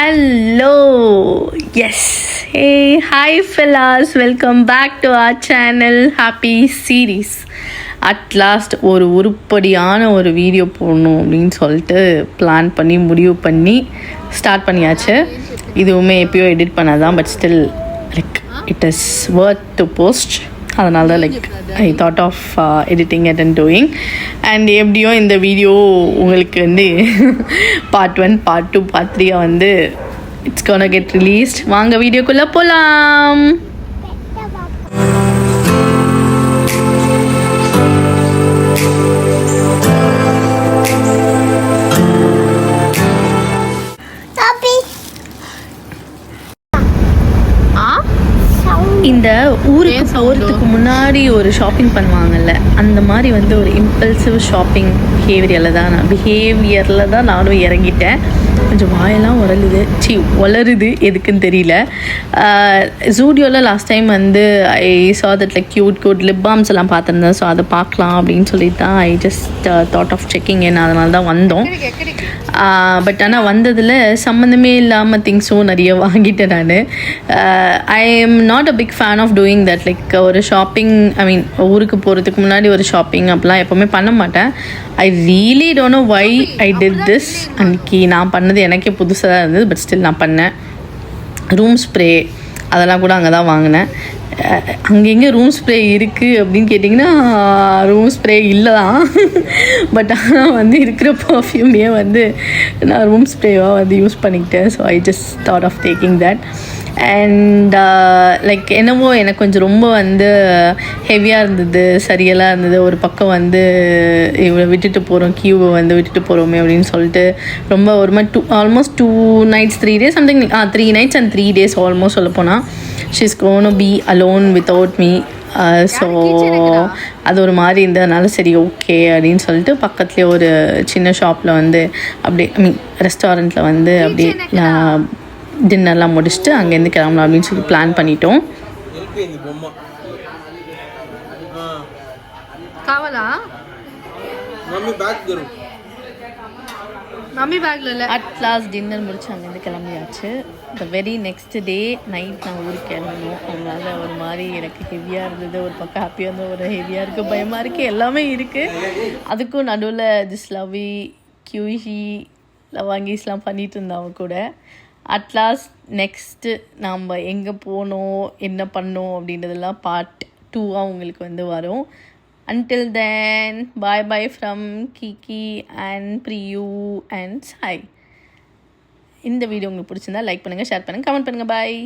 Hello. Yes. Hey, hi fellas. Welcome back to our channel Happy Series. At last ஒரு உருப்படியான ஒரு video போடணும் அப்படின்னு சொல்லிட்டு பிளான் பண்ணி முடிவு பண்ணி ஸ்டார்ட் பண்ணியாச்சு. இதுவுமே எப்பயோ எடிட் பண்ணாதான், but still like it is worth to post. அதனால தான் like I thought of editing it and doing. And எப்படியோ இந்த வீடியோ உங்களுக்கு வந்து பார்ட் 1 பார்ட் 2 பார்ட் 3 வந்து இட்ஸ் கோனா கெட் ரிலீஸ்ட். வாங்க வீடியோக்குள்ளே போகலாம். இந்த ஊருக்கு போகிறதுக்கு முன்னாடி ஒரு ஷாப்பிங் பண்ணுவாங்கல்ல, அந்த மாதிரி வந்து ஒரு இம்பல்சிவ் ஷாப்பிங் பிஹேவியரில் தான் நானும் இறங்கிட்டேன். கொஞ்சம் வாயெல்லாம் வளருது எதுக்குன்னு தெரியல. ஜூடியோவில் லாஸ்ட் டைம் வந்து I saw that like cute lip balms எல்லாம் பார்த்துருந்தேன். ஸோ அதை பார்க்கலாம் அப்படின்னு சொல்லிட்டு தான் I just thought of checking in. அதனால தான் வந்தோம். பட் ஆனால் வந்ததில் சம்மந்தமே இல்லாமல் திங்ஸும் நிறைய வாங்கிட்டேன் நான். I am not a big fan of doing that. Like ஒரு ஷாப்பிங், ஐ மீன் ஊருக்கு போகிறதுக்கு முன்னாடி ஒரு ஷாப்பிங் அப்படிலாம் எப்போவுமே பண்ண மாட்டேன். I really don't know why I did this. அன்றைக்கி நான் பண்ணது எனக்கே புதுசாக தான் இருந்தது, பட் ஸ்டில் நான் பண்ணேன். ரூம் ஸ்ப்ரே அதெல்லாம் கூட அங்கே தான் வாங்கினேன். அங்கெங்கே ரூம் ஸ்ப்ரே இருக்குது அப்படின்னு கேட்டிங்கன்னா ரூம் ஸ்ப்ரே இல்லை தான். பட் ஆனால் வந்து இருக்கிற பர்ஃப்யூமே வந்து நான் ரூம் ஸ்ப்ரேவாக வந்து யூஸ் பண்ணிக்கிட்டேன். So I just thought of taking that. And like என்னவோ எனக்கு கொஞ்சம் ரொம்ப வந்து ஹெவியாக இருந்தது, சரியெல்லாம் இருந்தது. ஒரு பக்கம் வந்து இவ்வளோ விட்டுட்டு போகிறோம், கியூவை வந்து விட்டுட்டு போகிறோமே அப்படின்னு சொல்லிட்டு ரொம்ப ஒரு மாதிரி almost 2 nights 3 days something 3 nights and 3 days almost சொல்ல போனால் she's gonna be alone without me. So அது ஒரு மாதிரி இருந்ததுனால சரி ஓகே அப்படின்னு சொல்லிட்டு பக்கத்துலேயே ஒரு சின்ன ஷாப்பில் வந்து அப்படியே ஐ மீன் ரெஸ்டாரண்ட்டில் வந்து அப்படியே டின்னர்லாம் முடிச்சுட்டு அங்கேருந்து கிளம்பலாம் அப்படின்னு சொல்லி பிளான் பண்ணிட்டோம். மம்மி பேக்கில் இல்லை. அட் லாஸ்ட் டின்னர் முடிச்சு அங்கேருந்து கிளம்பியாச்சு. The very next day night நான் ஊருக்கு கிளம்பணும். அதனால ஒரு மாதிரி எனக்கு ஹெவியாக இருந்தது. ஒரு பக்கம் ஹாப்பியாக இருந்தது, ஒரு ஹெவியாக இருக்குது, பயமாக இருக்குது, எல்லாமே இருக்குது. அதுக்கும் நடுவில் திஸ் லவ்வி கியூஷி லவாங்கிஸ்லாம் பண்ணிகிட்டு இருந்தாங்க கூட. அட்லாஸ்ட் நெக்ஸ்ட்டு நாம் எங்கே போனோம், என்ன பண்ணோம் அப்படின்றதெல்லாம் பார்ட் 2 உங்களுக்கு வந்து வரும். Until then, bye from Kiki and Priyu and Sai. இந்த வீடியோ உங்களுக்கு பிடிச்சிருந்தா லைக் பண்ணுங்கள், ஷேர் பண்ணுங்கள், கமெண்ட் பண்ணுங்கள். பாய்.